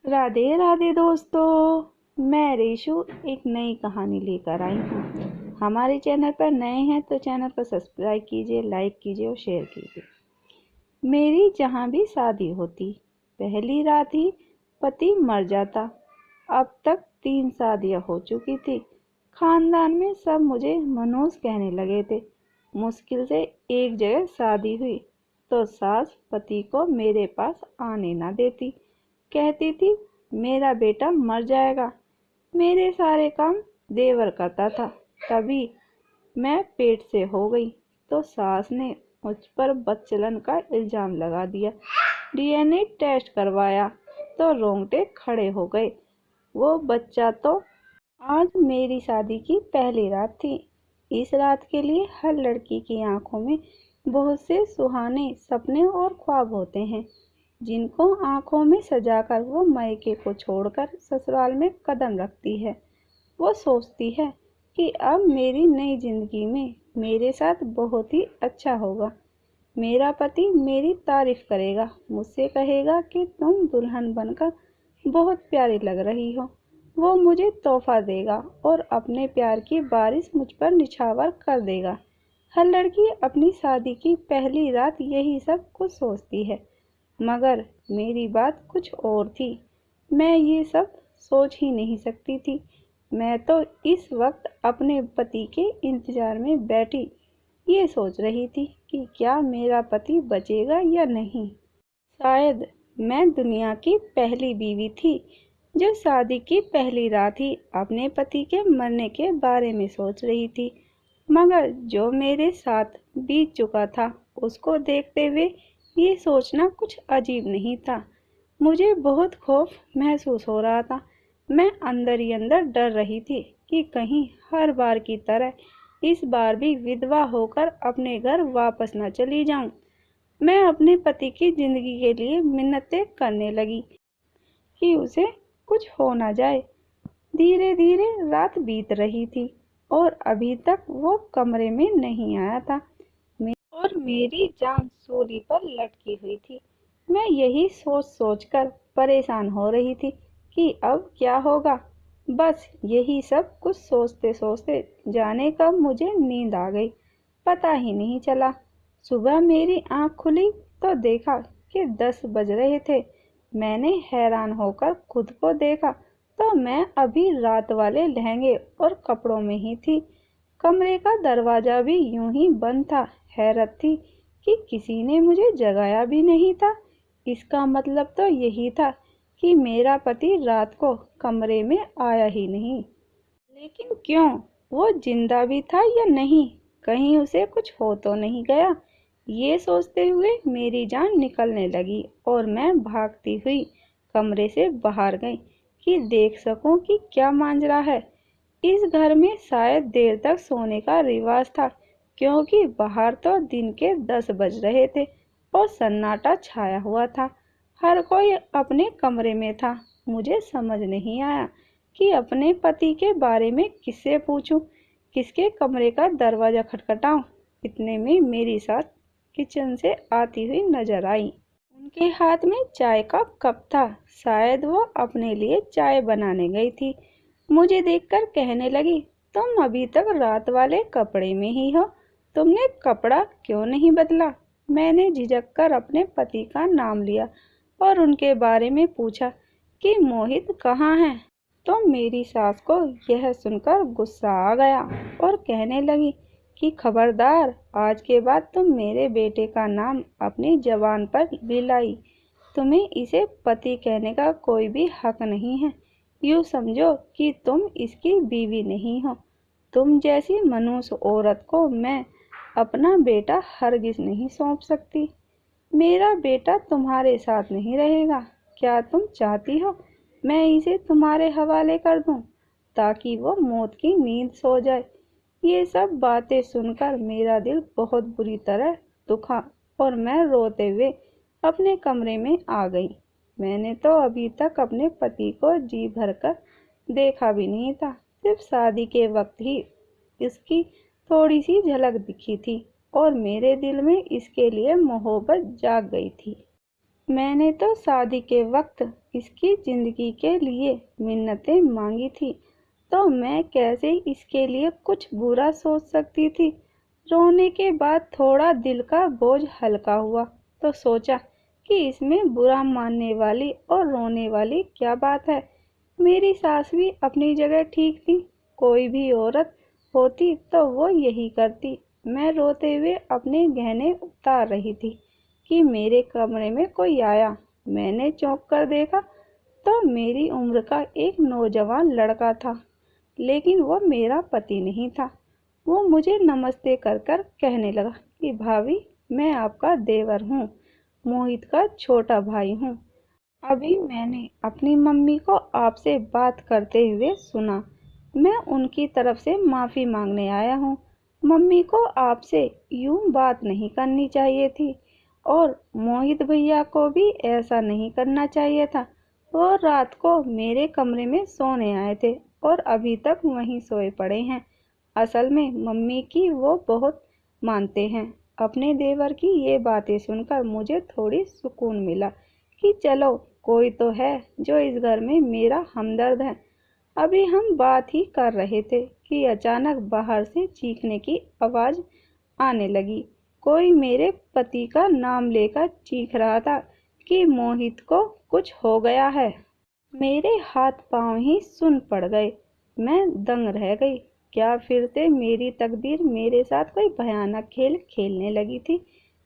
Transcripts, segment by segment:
राधे राधे दोस्तों, मैं रेशु एक नई कहानी लेकर आई हूँ। हमारे चैनल पर नए हैं तो चैनल को सब्सक्राइब कीजिए, लाइक कीजिए और शेयर कीजिए। मेरी जहाँ भी शादी होती, पहली रात ही पति मर जाता। अब तक 3 शादियाँ हो चुकी थी। खानदान में सब मुझे मनोज कहने लगे थे। मुश्किल से एक जगह शादी हुई तो सास पति को मेरे पास आने न देती। कहती थी मेरा बेटा मर जाएगा। मेरे सारे काम देवर करता था। तभी मैं पेट से हो गई तो सास ने मुझ पर बदचलन का इल्जाम लगा दिया। डीएनए टेस्ट करवाया तो रोंगटे खड़े हो गए। वो बच्चा तो आज मेरी शादी की पहली रात थी। इस रात के लिए हर लड़की की आंखों में बहुत से सुहाने सपने और ख्वाब होते हैं, जिनको आंखों में सजाकर वो मायके को छोड़कर ससुराल में कदम रखती है। वो सोचती है कि अब मेरी नई जिंदगी में मेरे साथ बहुत ही अच्छा होगा। मेरा पति मेरी तारीफ करेगा, मुझसे कहेगा कि तुम दुल्हन बनकर बहुत प्यारी लग रही हो। वो मुझे तोहफा देगा और अपने प्यार की बारिश मुझ पर निछावर कर देगा। हर लड़की अपनी शादी की पहली रात यही सब कुछ सोचती है, मगर मेरी बात कुछ और थी। मैं ये सब सोच ही नहीं सकती थी। मैं तो इस वक्त अपने पति के इंतजार में बैठी ये सोच रही थी कि क्या मेरा पति बचेगा या नहीं। शायद मैं दुनिया की पहली बीवी थी जो शादी की पहली रात ही अपने पति के मरने के बारे में सोच रही थी। मगर जो मेरे साथ बीत चुका था उसको देखते हुए ये सोचना कुछ अजीब नहीं था। मुझे बहुत खौफ महसूस हो रहा था। मैं अंदर ही अंदर डर रही थी कि कहीं हर बार की तरह इस बार भी विधवा होकर अपने घर वापस न चली जाऊं। मैं अपने पति की जिंदगी के लिए मिन्नतें करने लगी कि उसे कुछ हो ना जाए। धीरे धीरे रात बीत रही थी और अभी तक वो कमरे में नहीं आया था और मेरी जान सूली पर लटकी हुई थी। मैं यही सोच सोच कर परेशान हो रही थी कि अब क्या होगा। बस यही सब कुछ सोचते सोचते जाने कब मुझे नींद आ गई पता ही नहीं चला। सुबह मेरी आंख खुली तो देखा कि 10 बज रहे थे। मैंने हैरान होकर खुद को देखा तो मैं अभी रात वाले लहंगे और कपड़ों में ही थी। कमरे का दरवाजा भी यूं ही बंद था। हैरत थी कि किसी ने मुझे जगाया भी नहीं था। इसका मतलब तो यही था कि मेरा पति रात को कमरे में आया ही नहीं। लेकिन क्यों? वो जिंदा भी था या नहीं? कहीं उसे कुछ हो तो नहीं गया? ये सोचते हुए मेरी जान निकलने लगी और मैं भागती हुई कमरे से बाहर गई कि देख सकूं कि क्या मांजरा है। इस घर में शायद देर तक सोने का रिवाज था, क्योंकि बाहर तो दिन के 10 बज रहे थे और सन्नाटा छाया हुआ था। हर कोई अपने कमरे में था। मुझे समझ नहीं आया कि अपने पति के बारे में किससे पूछूं, किसके कमरे का दरवाजा खटखटाऊं। इतने में मेरी सास किचन से आती हुई नजर आई। उनके हाथ में चाय का कप था। शायद वो अपने लिए चाय बनाने गई थी। मुझे देखकर कहने लगी, तुम अभी तक रात वाले कपड़े में ही हो, तुमने कपड़ा क्यों नहीं बदला? मैंने झिझक कर अपने पति का नाम लिया और उनके बारे में पूछा कि मोहित कहाँ है। तो मेरी सास को यह सुनकर गुस्सा आ गया और कहने लगी कि खबरदार, आज के बाद तुम मेरे बेटे का नाम अपनी जबान पर भी लाई। तुम्हें इसे पति कहने का कोई भी हक नहीं है। यूँ समझो कि तुम इसकी बीवी नहीं हो। तुम जैसी मनुष्य औरत को मैं अपना बेटा हरगिज नहीं सौंप सकती। मेरा बेटा तुम्हारे साथ नहीं रहेगा। क्या तुम चाहती हो मैं इसे तुम्हारे हवाले कर दूं, ताकि वो मौत की नींद सो जाए? ये सब बातें सुनकर मेरा दिल बहुत बुरी तरह दुखा और मैं रोते हुए अपने कमरे में आ गई। मैंने तो अभी तक अपने पति को जी भरकर देखा भी नहीं था। सिर्फ शादी के वक्त ही इसकी थोड़ी सी झलक दिखी थी और मेरे दिल में इसके लिए मोहब्बत जाग गई थी। मैंने तो शादी के वक्त इसकी ज़िंदगी के लिए मिन्नतें मांगी थी, तो मैं कैसे इसके लिए कुछ बुरा सोच सकती थी। रोने के बाद थोड़ा दिल का बोझ हल्का हुआ तो सोचा कि इसमें बुरा मानने वाली और रोने वाली क्या बात है। मेरी सास भी अपनी जगह ठीक थी। कोई भी औरत होती तो वो यही करती। मैं रोते हुए अपने गहने उतार रही थी कि मेरे कमरे में कोई आया। मैंने चौंक कर देखा तो मेरी उम्र का एक नौजवान लड़का था, लेकिन वो मेरा पति नहीं था। वो मुझे नमस्ते कर कर कहने लगा कि भाभी, मैं आपका देवर हूँ, मोहित का छोटा भाई हूँ। अभी मैंने अपनी मम्मी को आपसे बात करते हुए सुना। मैं उनकी तरफ से माफ़ी मांगने आया हूँ। मम्मी को आपसे यूँ बात नहीं करनी चाहिए थी और मोहित भैया को भी ऐसा नहीं करना चाहिए था। वो रात को मेरे कमरे में सोने आए थे और अभी तक वहीं सोए पड़े हैं। असल में मम्मी की वो बहुत मानते हैं। अपने देवर की ये बातें सुनकर मुझे थोड़ी सुकून मिला कि चलो कोई तो है जो इस घर में मेरा हमदर्द है। अभी हम बात ही कर रहे थे कि अचानक बाहर से चीखने की आवाज़ आने लगी। कोई मेरे पति का नाम लेकर चीख रहा था कि मोहित को कुछ हो गया है। मेरे हाथ पांव ही सुन पड़ गए। मैं दंग रह गई। क्या फिर से मेरी तकदीर मेरे साथ कोई भयानक खेल खेलने लगी थी।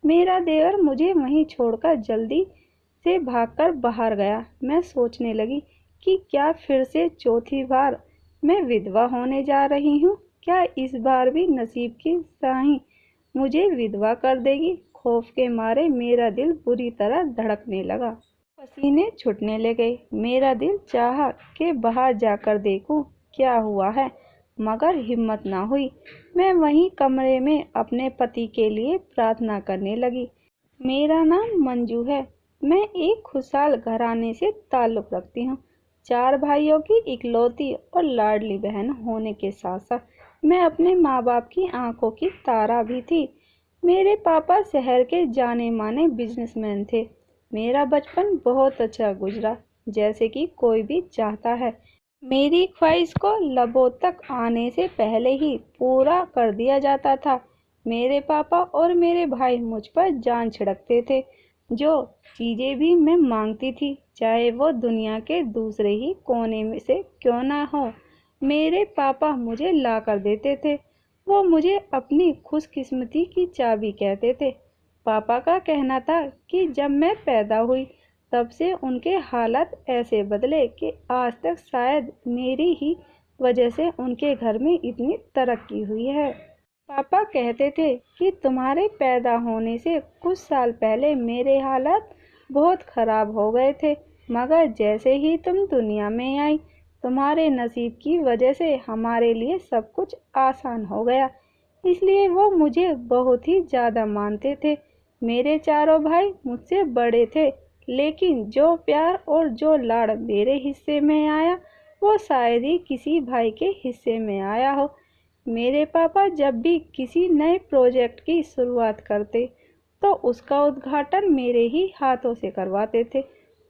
मेरा देवर मुझे वहीं छोड़कर जल्दी से भागकर बाहर गया। मैं सोचने लगी कि क्या फिर से चौथी बार मैं विधवा होने जा रही हूँ। क्या इस बार भी नसीब की साईं मुझे विधवा कर देगी। खौफ के मारे मेरा दिल बुरी तरह धड़कने लगा। पसीने छूटने लगे। मेरा दिल चाहा कि बाहर जाकर देखूं क्या हुआ है, मगर हिम्मत ना हुई। मैं वहीं कमरे में अपने पति के लिए प्रार्थना करने लगी। मेरा नाम मंजू है। मैं एक खुशहाल घराने से ताल्लुक़ रखती हूँ। 4 भाइयों की इकलौती और लाडली बहन होने के साथ साथ मैं अपने माँ बाप की आंखों की तारा भी थी। मेरे पापा शहर के जाने माने बिजनेसमैन थे। मेरा बचपन बहुत अच्छा गुजरा, जैसे कि कोई भी चाहता है। मेरी ख्वाहिश को लबों तक आने से पहले ही पूरा कर दिया जाता था। मेरे पापा और मेरे भाई मुझ पर जान छिड़कते थे। जो चीज़ें भी मैं मांगती थी, चाहे वो दुनिया के दूसरे ही कोने में से क्यों ना हो, मेरे पापा मुझे ला कर देते थे। वो मुझे अपनी खुशकिस्मती की चाबी कहते थे। पापा का कहना था कि जब मैं पैदा हुई तब से उनके हालात ऐसे बदले कि आज तक शायद मेरी ही वजह से उनके घर में इतनी तरक्की हुई है। पापा कहते थे कि तुम्हारे पैदा होने से कुछ साल पहले मेरे हालात बहुत ख़राब हो गए थे, मगर जैसे ही तुम दुनिया में आई, तुम्हारे नसीब की वजह से हमारे लिए सब कुछ आसान हो गया। इसलिए वो मुझे बहुत ही ज़्यादा मानते थे। मेरे चारों भाई मुझसे बड़े थे, लेकिन जो प्यार और जो लाड़ मेरे हिस्से में आया, वो शायद ही किसी भाई के हिस्से में आया हो। मेरे पापा जब भी किसी नए प्रोजेक्ट की शुरुआत करते तो उसका उद्घाटन मेरे ही हाथों से करवाते थे।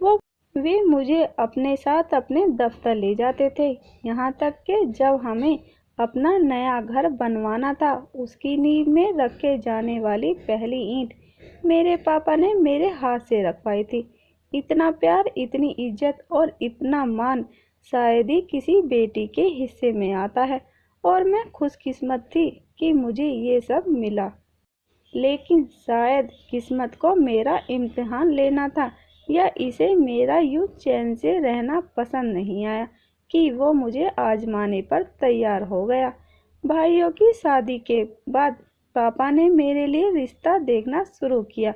वो वे मुझे अपने साथ अपने दफ्तर ले जाते थे। यहाँ तक कि जब हमें अपना नया घर बनवाना था, उसकी नींव में रखे जाने वाली पहली ईंट मेरे पापा ने मेरे हाथ से रखवाई थी। इतना प्यार, इतनी इज्जत और इतना मान शायद ही किसी बेटी के हिस्से में आता है, और मैं खुशकिस्मत थी कि मुझे ये सब मिला। लेकिन शायद किस्मत को मेरा इम्तिहान लेना था, या इसे मेरा यूँ चैन से रहना पसंद नहीं आया कि वो मुझे आजमाने पर तैयार हो गया। भाइयों की शादी के बाद पापा ने मेरे लिए रिश्ता देखना शुरू किया।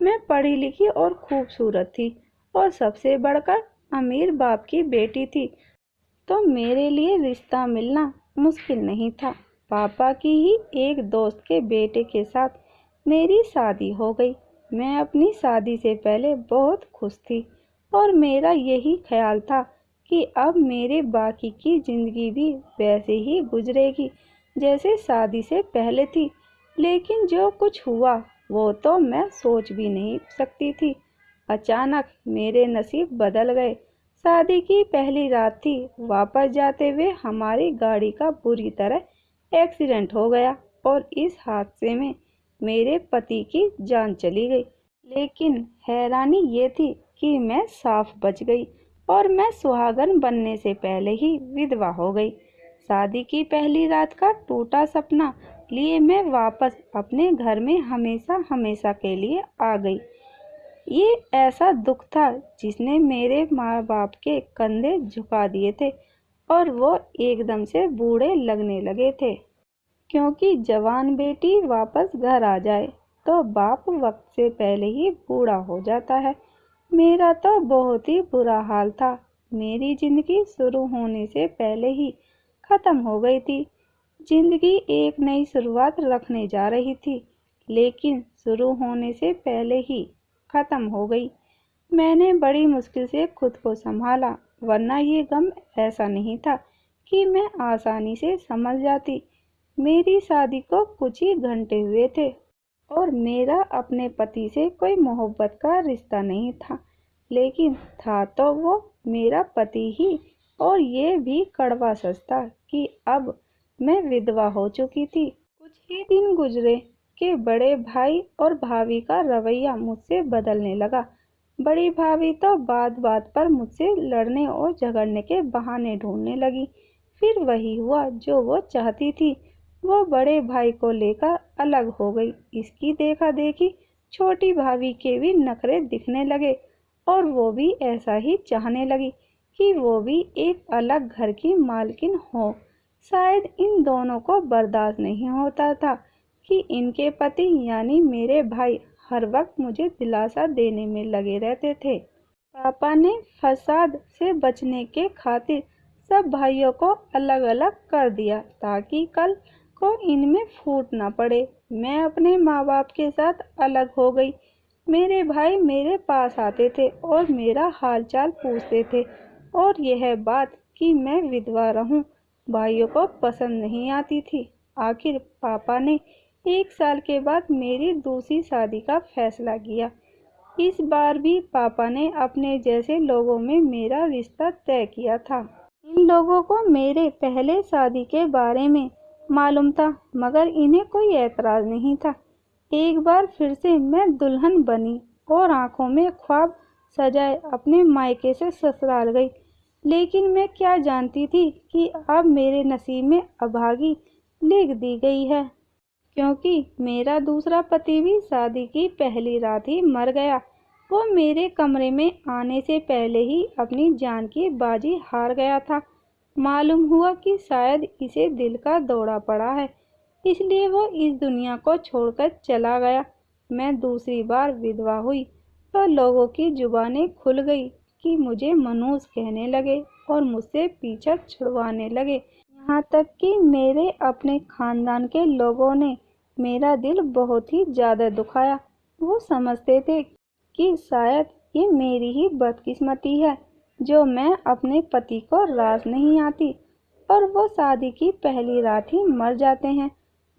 मैं पढ़ी लिखी और खूबसूरत थी और सबसे बढ़कर अमीर बाप की बेटी थी, तो मेरे लिए रिश्ता मिलना मुश्किल नहीं था। पापा की ही एक दोस्त के बेटे के साथ मेरी शादी हो गई। मैं अपनी शादी से पहले बहुत खुश थी और मेरा यही ख्याल था कि अब मेरे बाकी की ज़िंदगी भी वैसे ही गुजरेगी जैसे शादी से पहले थी। लेकिन जो कुछ हुआ वो तो मैं सोच भी नहीं सकती थी। अचानक मेरे नसीब बदल गए। शादी की पहली रात थी। वापस जाते हुए हमारी गाड़ी का बुरी तरह एक्सीडेंट हो गया और इस हादसे में मेरे पति की जान चली गई। लेकिन हैरानी ये थी कि मैं साफ बच गई और मैं सुहागन बनने से पहले ही विधवा हो गई। शादी की पहली रात का टूटा सपना लिए मैं वापस अपने घर में हमेशा हमेशा के लिए आ गई। ये ऐसा दुख था जिसने मेरे माँ बाप के कंधे झुका दिए थे और वो एकदम से बूढ़े लगने लगे थे। क्योंकि जवान बेटी वापस घर आ जाए तो बाप वक्त से पहले ही बूढ़ा हो जाता है। मेरा तो बहुत ही बुरा हाल था। मेरी जिंदगी शुरू होने से पहले ही खत्म हो गई थी। जिंदगी एक नई शुरुआत रखने जा रही थी, लेकिन शुरू होने से पहले ही खत्म हो गई। मैंने बड़ी मुश्किल से खुद को संभाला, वरना ये गम ऐसा नहीं था कि मैं आसानी से समझ जाती। मेरी शादी को कुछ ही घंटे हुए थे और मेरा अपने पति से कोई मोहब्बत का रिश्ता नहीं था, लेकिन था तो वो मेरा पति ही। और ये भी कड़वा सच था कि अब मैं विधवा हो चुकी थी। कुछ ही दिन गुजरे कि बड़े भाई और भाभी का रवैया मुझसे बदलने लगा। बड़ी भाभी तो बात बात पर मुझसे लड़ने और झगड़ने के बहाने ढूंढने लगी। फिर वही हुआ जो वो चाहती थी। वो बड़े भाई को लेकर अलग हो गई। इसकी देखा देखी छोटी भाभी के भी नखरे दिखने लगे और वो भी ऐसा ही चाहने लगी कि वो भी एक अलग घर की मालकिन हो। शायद इन दोनों को बर्दाश्त नहीं होता था कि इनके पति यानी मेरे भाई हर वक्त मुझे दिलासा देने में लगे रहते थे। पापा ने फसाद से बचने के खातिर सब भाइयों को अलग अलग कर दिया ताकि कल को इनमें फूट ना पड़े। मैं अपने माँ बाप के साथ अलग हो गई। मेरे भाई मेरे पास आते थे और मेरा हालचाल पूछते थे, और यह बात कि मैं विधवा रहूं भाइयों को पसंद नहीं आती थी। आखिर पापा ने 1 साल के बाद मेरी दूसरी शादी का फैसला किया। इस बार भी पापा ने अपने जैसे लोगों में मेरा रिश्ता तय किया था। इन लोगों को मेरे पहले शादी के बारे में मालूम था, मगर इन्हें कोई एतराज नहीं था। एक बार फिर से मैं दुल्हन बनी और आंखों में ख्वाब सजाए अपने मायके से ससुराल गई। लेकिन मैं क्या जानती थी कि अब मेरे नसीब में अभागी लिख दी गई है, क्योंकि मेरा दूसरा पति भी शादी की पहली रात ही मर गया। वो मेरे कमरे में आने से पहले ही अपनी जान की बाजी हार गया था। मालूम हुआ कि शायद इसे दिल का दौरा पड़ा है, इसलिए वो इस दुनिया को छोड़कर चला गया। मैं दूसरी बार विधवा हुई तो लोगों की जुबानें खुल गई कि मुझे मनहूस कहने लगे और मुझसे पीछा छुड़वाने लगे। यहाँ तक कि मेरे अपने खानदान के लोगों ने मेरा दिल बहुत ही ज़्यादा दुखाया। वो समझते थे कि शायद ये मेरी ही बदकिस्मती है जो मैं अपने पति को रास नहीं आती और वो शादी की पहली रात ही मर जाते हैं,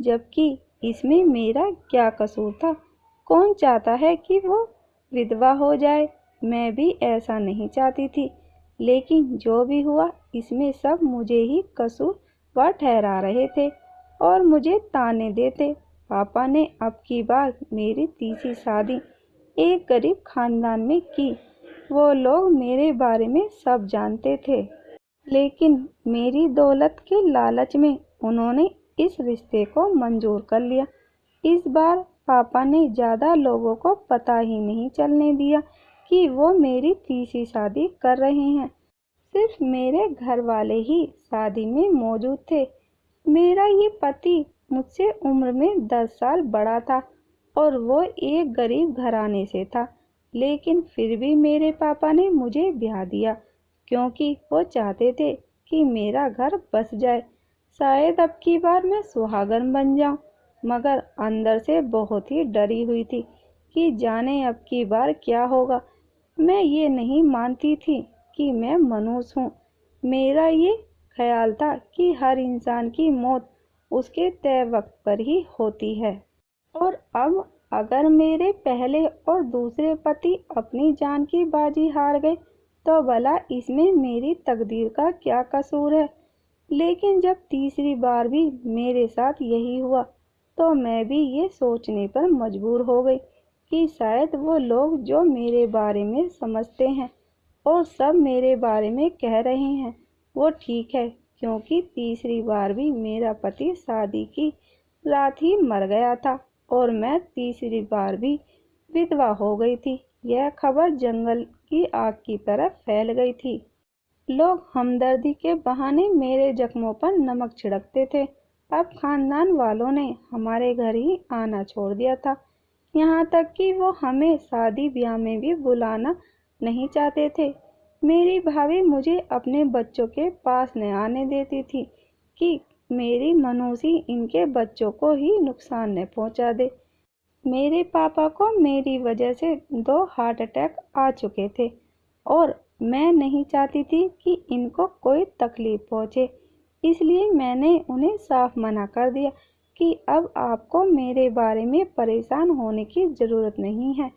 जबकि इसमें मेरा क्या कसूर था। कौन चाहता है कि वो विधवा हो जाए। मैं भी ऐसा नहीं चाहती थी, लेकिन जो भी हुआ इसमें सब मुझे ही कसूरवार ठहरा रहे थे और मुझे ताने देते। पापा ने अब की बार मेरी तीसरी शादी एक गरीब खानदान में की। वो लोग मेरे बारे में सब जानते थे, लेकिन मेरी दौलत के लालच में उन्होंने इस रिश्ते को मंजूर कर लिया। इस बार पापा ने ज़्यादा लोगों को पता ही नहीं चलने दिया कि वो मेरी तीसरी शादी कर रहे हैं। सिर्फ मेरे घर वाले ही शादी में मौजूद थे। मेरा ये पति मुझसे उम्र में 10 साल बड़ा था और वो एक गरीब घराने से था, लेकिन फिर भी मेरे पापा ने मुझे ब्याह दिया क्योंकि वो चाहते थे कि मेरा घर बस जाए। शायद अब की बार मैं सुहागन बन जाऊं, मगर अंदर से बहुत ही डरी हुई थी कि जाने अब की बार क्या होगा। मैं ये नहीं मानती थी कि मैं मनहूस हूँ। मेरा ये ख्याल था कि हर इंसान की मौत उसके तय वक्त पर ही होती है। और अब अगर मेरे पहले और दूसरे पति अपनी जान की बाजी हार गए तो भला इसमें मेरी तकदीर का क्या कसूर है। लेकिन जब तीसरी बार भी मेरे साथ यही हुआ तो मैं भी ये सोचने पर मजबूर हो गई कि शायद वो लोग जो मेरे बारे में समझते हैं और सब मेरे बारे में कह रहे हैं वो ठीक है, क्योंकि तीसरी बार भी मेरा पति शादी की रात ही मर गया था और मैं तीसरी बार भी विधवा हो गई थी। यह खबर जंगल की आग की तरह फैल गई थी। लोग हमदर्दी के बहाने मेरे जख्मों पर नमक छिड़कते थे। अब खानदान वालों ने हमारे घर ही आना छोड़ दिया था, यहाँ तक कि वो हमें शादी ब्याह में भी बुलाना नहीं चाहते थे। मेरी भाभी मुझे अपने बच्चों के पास न आने देती थी कि मेरी मनूसी इनके बच्चों को ही नुकसान न पहुँचा दे। मेरे पापा को मेरी वजह से 2 हार्ट अटैक आ चुके थे और मैं नहीं चाहती थी कि इनको कोई तकलीफ पहुँचे, इसलिए मैंने उन्हें साफ मना कर दिया कि अब आपको मेरे बारे में परेशान होने की ज़रूरत नहीं है,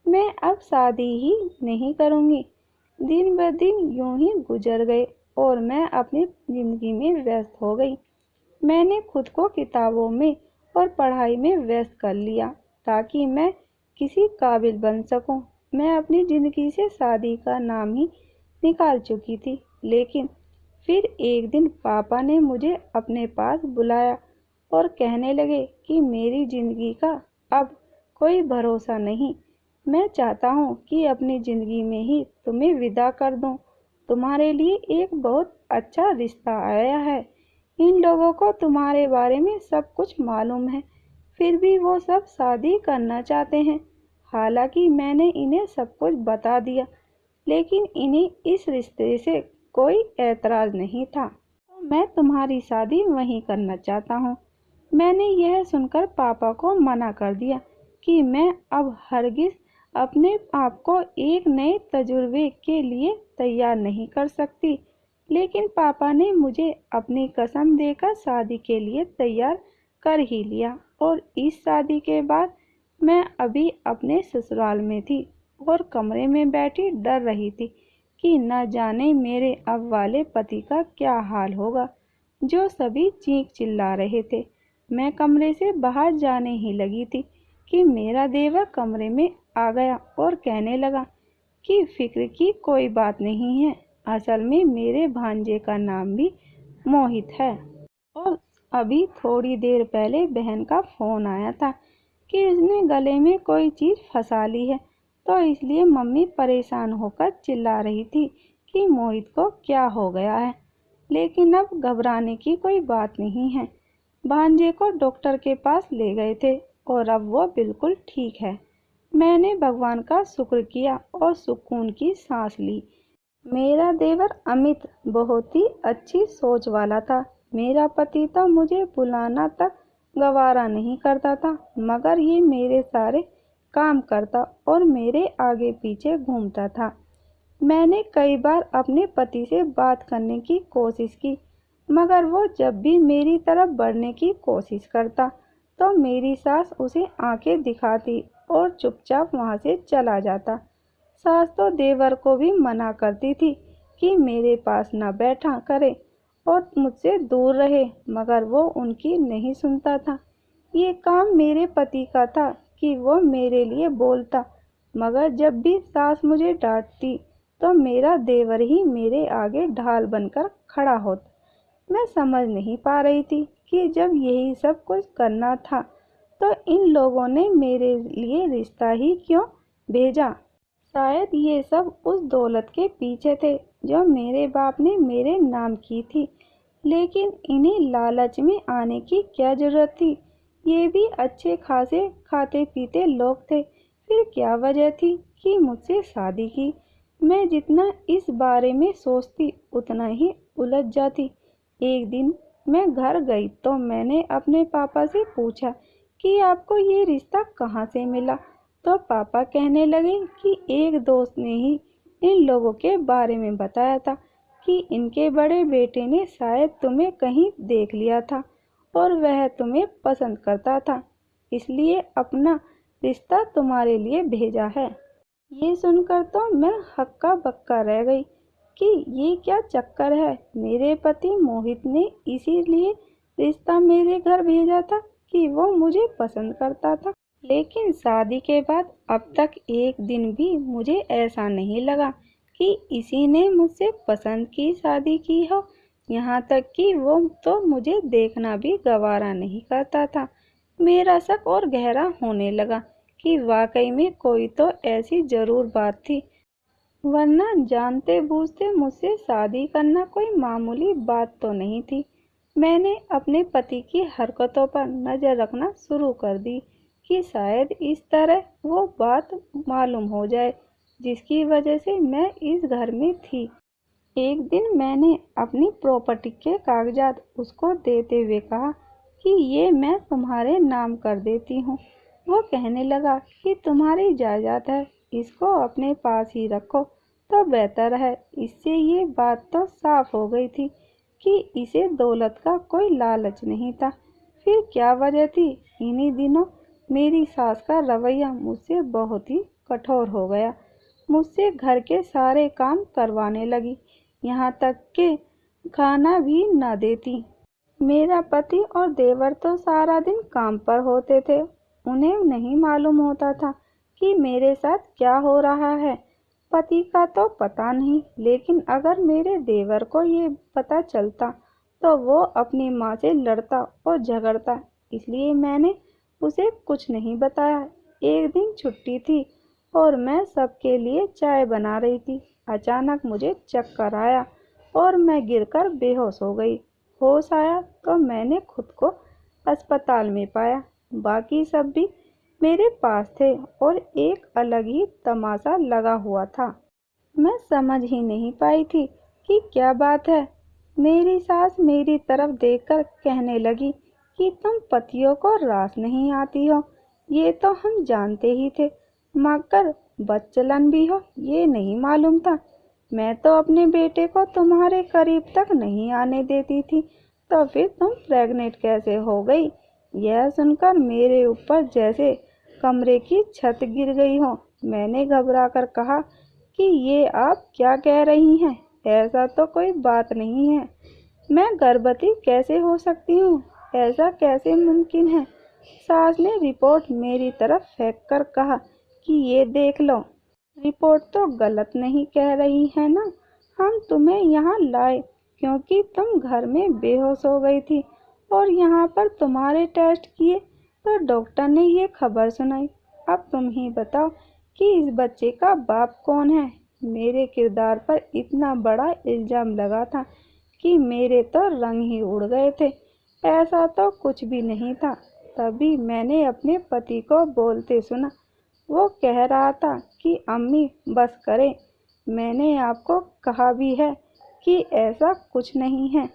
मैं अब शादी ही नहीं करूँगी। दिन ब दिन यूं ही गुजर गए और मैं अपनी ज़िंदगी में व्यस्त हो गई। मैंने खुद को किताबों में और पढ़ाई में व्यस्त कर लिया ताकि मैं किसी काबिल बन सकूं। मैं अपनी ज़िंदगी से शादी का नाम ही निकाल चुकी थी। लेकिन फिर एक दिन पापा ने मुझे अपने पास बुलाया और कहने लगे कि मेरी ज़िंदगी का अब कोई भरोसा नहीं। मैं चाहता हूँ कि अपनी ज़िंदगी में ही तुम्हें विदा कर दूँ। तुम्हारे लिए एक बहुत अच्छा रिश्ता आया है। इन लोगों को तुम्हारे बारे में सब कुछ मालूम है, फिर भी वो सब शादी करना चाहते हैं। हालांकि मैंने इन्हें सब कुछ बता दिया, लेकिन इन्हें इस रिश्ते से कोई एतराज़ नहीं था, तो मैं तुम्हारी शादी वहीं करना चाहता हूँ। मैंने यह सुनकर पापा को मना कर दिया कि मैं अब हरगिज़ अपने आप को एक नए तजुर्बे के लिए तैयार नहीं कर सकती। लेकिन पापा ने मुझे अपनी कसम देकर शादी के लिए तैयार कर ही लिया और इस शादी के बाद मैं अभी अपने ससुराल में थी और कमरे में बैठी डर रही थी कि न जाने मेरे अब वाले पति का क्या हाल होगा, जो सभी चीख चिल्ला रहे थे। मैं कमरे से बाहर जाने ही लगी थी कि मेरा देवर कमरे में आ गया और कहने लगा कि फिक्र की कोई बात नहीं है, असल में मेरे भांजे का नाम भी मोहित है और अभी थोड़ी देर पहले बहन का फ़ोन आया था कि उसने गले में कोई चीज़ फंसा ली है, तो इसलिए मम्मी परेशान होकर चिल्ला रही थी कि मोहित को क्या हो गया है। लेकिन अब घबराने की कोई बात नहीं है। भांजे को डॉक्टर के पास ले गए थे और अब वो बिल्कुल ठीक है। मैंने भगवान का शुक्र किया और सुकून की सांस ली। मेरा देवर अमित बहुत ही अच्छी सोच वाला था। मेरा पति तो मुझे बुलाना तक गवारा नहीं करता था, मगर ये मेरे सारे काम करता और मेरे आगे पीछे घूमता था। मैंने कई बार अपने पति से बात करने की कोशिश की, मगर वो जब भी मेरी तरफ बढ़ने की कोशिश करता तो मेरी सास उसे आंखें दिखाती और चुपचाप वहां से चला जाता। सास तो देवर को भी मना करती थी कि मेरे पास न बैठा करे और मुझसे दूर रहे, मगर वो उनकी नहीं सुनता था। ये काम मेरे पति का था कि वो मेरे लिए बोलता, मगर जब भी सास मुझे डांटती तो मेरा देवर ही मेरे आगे ढाल बनकर खड़ा होता। मैं समझ नहीं पा रही थी कि जब यही सब कुछ करना था तो इन लोगों ने मेरे लिए रिश्ता ही क्यों भेजा। शायद ये सब उस दौलत के पीछे थे जो मेरे बाप ने मेरे नाम की थी, लेकिन इन्हें लालच में आने की क्या जरूरत थी। ये भी अच्छे खासे खाते पीते लोग थे, फिर क्या वजह थी कि मुझसे शादी की। मैं जितना इस बारे में सोचती उतना ही उलझ जाती। एक दिन मैं घर गई तो मैंने अपने पापा से पूछा कि आपको ये रिश्ता कहाँ से मिला, तो पापा कहने लगे कि एक दोस्त ने ही इन लोगों के बारे में बताया था कि इनके बड़े बेटे ने शायद तुम्हें कहीं देख लिया था और वह तुम्हें पसंद करता था, इसलिए अपना रिश्ता तुम्हारे लिए भेजा है। ये सुनकर तो मैं हक्का बक्का रह गई कि ये क्या चक्कर है। मेरे पति मोहित ने इसीलिए रिश्ता मेरे घर भेजा था कि वो मुझे पसंद करता था। लेकिन शादी के बाद अब तक एक दिन भी मुझे ऐसा नहीं लगा कि इसी ने मुझसे पसंद की शादी की हो। यहाँ तक कि वो तो मुझे देखना भी गवारा नहीं करता था। मेरा शक और गहरा होने लगा कि वाकई में कोई तो ऐसी जरूर बात थी, वरना जानते बूझते मुझसे शादी करना कोई मामूली बात तो नहीं थी। मैंने अपने पति की हरकतों पर नजर रखना शुरू कर दी कि शायद इस तरह वो बात मालूम हो जाए जिसकी वजह से मैं इस घर में थी। एक दिन मैंने अपनी प्रॉपर्टी के कागजात उसको देते हुए कहा कि ये मैं तुम्हारे नाम कर देती हूँ। वो कहने लगा कि तुम्हारी जायदाद है, इसको अपने पास ही रखो तो बेहतर है। इससे ये बात तो साफ हो गई थी कि इसे दौलत का कोई लालच नहीं था। फिर क्या वजह थी? इन्हीं दिनों मेरी सास का रवैया मुझसे बहुत ही कठोर हो गया। मुझसे घर के सारे काम करवाने लगी, यहाँ तक कि खाना भी न देती। मेरा पति और देवर तो सारा दिन काम पर होते थे। उन्हें नहीं मालूम होता था कि मेरे साथ क्या हो रहा है। पति का तो पता नहीं, लेकिन अगर मेरे देवर को ये पता चलता तो वो अपनी माँ से लड़ता और झगड़ता। इसलिए मैंने उसे कुछ नहीं बताया। एक दिन छुट्टी थी और मैं सबके लिए चाय बना रही थी। अचानक मुझे चक्कर आया और मैं गिरकर बेहोश हो गई। होश आया तो मैंने खुद को अस्पताल में पाया। बाकी सब भी मेरे पास थे और एक अलग ही तमाशा लगा हुआ था। मैं समझ ही नहीं पाई थी कि क्या बात है। मेरी सास मेरी तरफ देखकर कहने लगी कि तुम पतियों को रास नहीं आती हो, ये तो हम जानते ही थे, मगर बच्चलन भी हो ये नहीं मालूम था। मैं तो अपने बेटे को तुम्हारे करीब तक नहीं आने देती थी, तो फिर तुम प्रेग्नेंट कैसे हो गई? यह सुनकर मेरे ऊपर जैसे कमरे की छत गिर गई हो। मैंने घबरा कर कहा कि ये आप क्या कह रही हैं? ऐसा तो कोई बात नहीं है। मैं गर्भवती कैसे हो सकती हूँ? ऐसा कैसे मुमकिन है? सास ने रिपोर्ट मेरी तरफ फेंक कर कहा कि ये देख लो, रिपोर्ट तो गलत नहीं कह रही है ना। हम तुम्हें यहाँ लाए क्योंकि तुम घर में बेहोश हो गई थी और यहाँ पर तुम्हारे टेस्ट किए तो डॉक्टर ने ये खबर सुनाई। अब तुम ही बताओ कि इस बच्चे का बाप कौन है? मेरे किरदार पर इतना बड़ा इल्जाम लगा था कि मेरे तो रंग ही उड़ गए थे। ऐसा तो कुछ भी नहीं था। तभी मैंने अपने पति को बोलते सुना। वो कह रहा था कि अम्मी बस करें, मैंने आपको कहा भी है कि ऐसा कुछ नहीं है।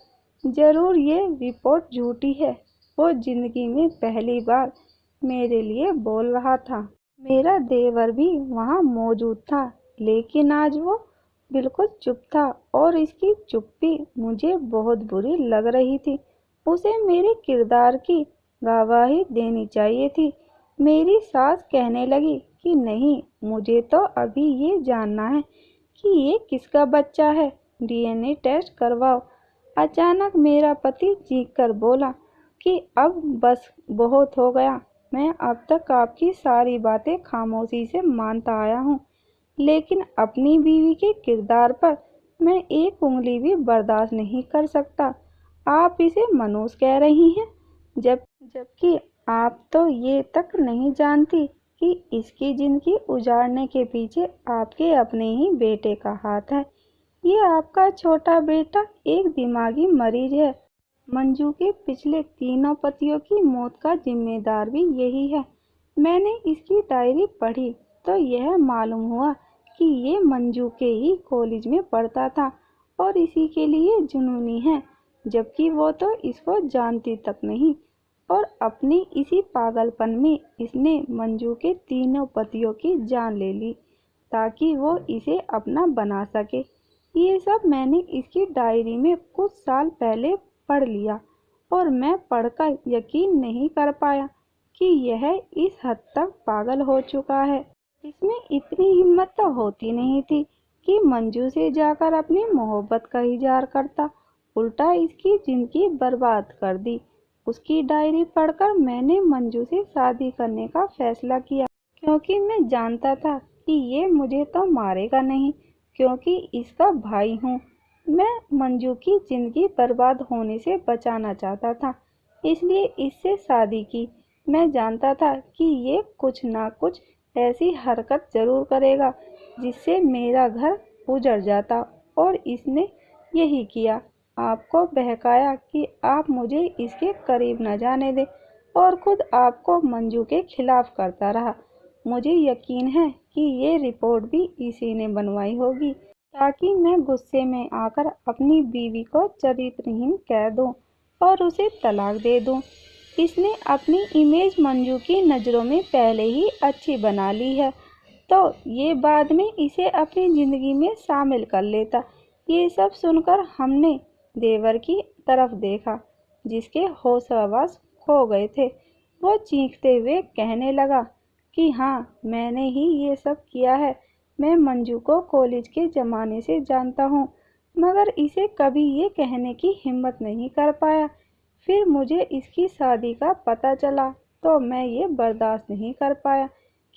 जरूर ये रिपोर्ट झूठी है। वो जिंदगी में पहली बार मेरे लिए बोल रहा था। मेरा देवर भी वहाँ मौजूद था, लेकिन आज वो बिल्कुल चुप था और इसकी चुप्पी मुझे बहुत बुरी लग रही थी। उसे मेरे किरदार की गवाही देनी चाहिए थी। मेरी सास कहने लगी कि नहीं, मुझे तो अभी ये जानना है कि ये किसका बच्चा है। डीएनए टेस्ट करवाओ। अचानक मेरा पति चीख कर बोला कि अब बस बहुत हो गया। मैं अब तक आपकी सारी बातें खामोशी से मानता आया हूँ, लेकिन अपनी बीवी के किरदार पर मैं एक उंगली भी बर्दाश्त नहीं कर सकता। आप इसे मनोज कह रही हैं, जबकि आप तो ये तक नहीं जानती कि इसकी जिंदगी उजाड़ने के पीछे आपके अपने ही बेटे का हाथ है। ये आपका छोटा बेटा एक दिमागी मरीज है। मंजू के पिछले तीनों पतियों की मौत का जिम्मेदार भी यही है। मैंने इसकी डायरी पढ़ी तो यह मालूम हुआ कि ये मंजू के ही कॉलेज में पढ़ता था और इसी के लिए जुनूनी है, जबकि वो तो इसको जानती तक नहीं। और अपने इसी पागलपन में इसने मंजू के तीनों पतियों की जान ले ली ताकि वो इसे अपना बना सके। ये सब मैंने इसकी डायरी में कुछ साल पहले पढ़ लिया और मैं पढ़कर यकीन नहीं कर पाया कि यह इस हद तक पागल हो चुका है। इसमें इतनी हिम्मत तो होती नहीं थी कि मंजू से जाकर अपनी मोहब्बत का इजहार करता, उल्टा इसकी जिंदगी बर्बाद कर दी। उसकी डायरी पढ़कर मैंने मंजू से शादी करने का फैसला किया, क्योंकि मैं जानता था कि ये मुझे तो मारेगा नहीं, क्योंकि इसका भाई हूँ। मैं मंजू की जिंदगी बर्बाद होने से बचाना चाहता था, इसलिए इससे शादी की। मैं जानता था कि ये कुछ ना कुछ ऐसी हरकत जरूर करेगा जिससे मेरा घर उजड़ जाता, और इसने यही किया। आपको बहकाया कि आप मुझे इसके करीब न जाने दें, और खुद आपको मंजू के खिलाफ करता रहा। मुझे यकीन है कि ये रिपोर्ट भी इसी ने बनवाई होगी, ताकि मैं गुस्से में आकर अपनी बीवी को चरित्रहीन कह दूं और उसे तलाक दे दूं। इसने अपनी इमेज मंजू की नज़रों में पहले ही अच्छी बना ली है, तो ये बाद में इसे अपनी ज़िंदगी में शामिल कर लेता। ये सब सुनकर हमने देवर की तरफ देखा, जिसके होश हवास खो गए थे। वो चीखते हुए कहने लगा कि हाँ, मैंने ही ये सब किया है। मैं मंजू को कॉलेज के ज़माने से जानता हूँ, मगर इसे कभी ये कहने की हिम्मत नहीं कर पाया। फिर मुझे इसकी शादी का पता चला तो मैं ये बर्दाश्त नहीं कर पाया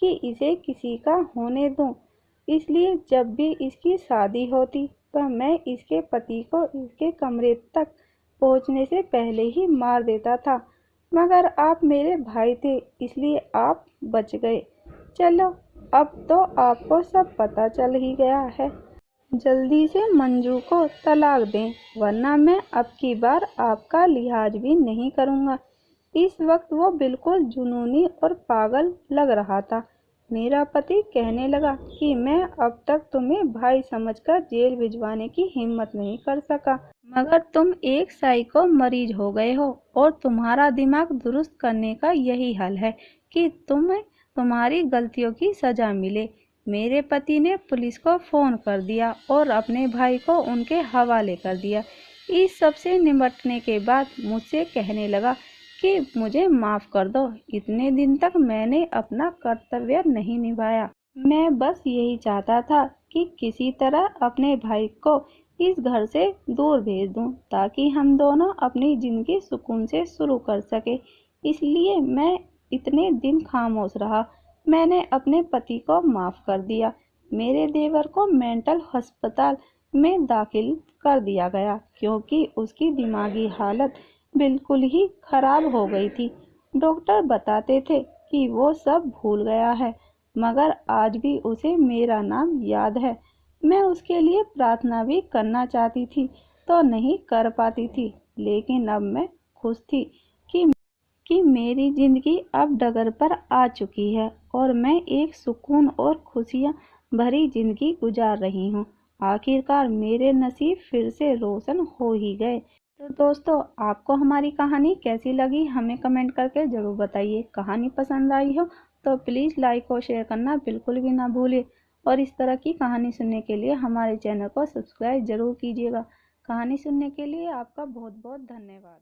कि इसे किसी का होने दूँ। इसलिए जब भी इसकी शादी होती तो मैं इसके पति को इसके कमरे तक पहुंचने से पहले ही मार देता था, मगर आप मेरे भाई थे, इसलिए आप बच गए। चलो, अब तो आपको सब पता चल ही गया है। जल्दी से मंजू को तलाक दें, वरना मैं अब की बार आपका लिहाज भी नहीं करूँगा। इस वक्त वो बिल्कुल जुनूनी और पागल लग रहा था। मेरा पति कहने लगा कि मैं अब तक तुम्हें भाई समझकर जेल भिजवाने की हिम्मत नहीं कर सका, मगर तुम एक साइको मरीज हो गए हो, और तुम्हारा दिमाग दुरुस्त करने का यही हल है कि तुम्हें तुम्हारी गलतियों की सजा मिले। मेरे पति ने पुलिस को फ़ोन कर दिया और अपने भाई को उनके हवाले कर दिया। इस सब से निपटने के बाद मुझसे कहने लगा कि मुझे माफ़ कर दो, इतने दिन तक मैंने अपना कर्तव्य नहीं निभाया। मैं बस यही चाहता था कि किसी तरह अपने भाई को इस घर से दूर भेज दूं, ताकि हम दोनों अपनी ज़िंदगी सुकून से शुरू कर सके। इसलिए मैं इतने दिन खामोश रहा। मैंने अपने पति को माफ़ कर दिया। मेरे देवर को मेंटल अस्पताल में दाखिल कर दिया गया, क्योंकि उसकी दिमागी हालत बिल्कुल ही खराब हो गई थी। डॉक्टर बताते थे कि वो सब भूल गया है, मगर आज भी उसे मेरा नाम याद है। मैं उसके लिए प्रार्थना भी करना चाहती थी तो नहीं कर पाती थी, लेकिन अब मैं खुश थी कि मेरी ज़िंदगी अब डगर पर आ चुकी है, और मैं एक सुकून और खुशियाँ भरी ज़िंदगी गुजार रही हूँ। आखिरकार मेरे नसीब फिर से रोशन हो ही गए। तो दोस्तों, आपको हमारी कहानी कैसी लगी हमें कमेंट करके ज़रूर बताइए। कहानी पसंद आई हो तो प्लीज़ लाइक और शेयर करना बिल्कुल भी ना भूलिए, और इस तरह की कहानी सुनने के लिए हमारे चैनल को सब्सक्राइब ज़रूर कीजिएगा। कहानी सुनने के लिए आपका बहुत बहुत धन्यवाद।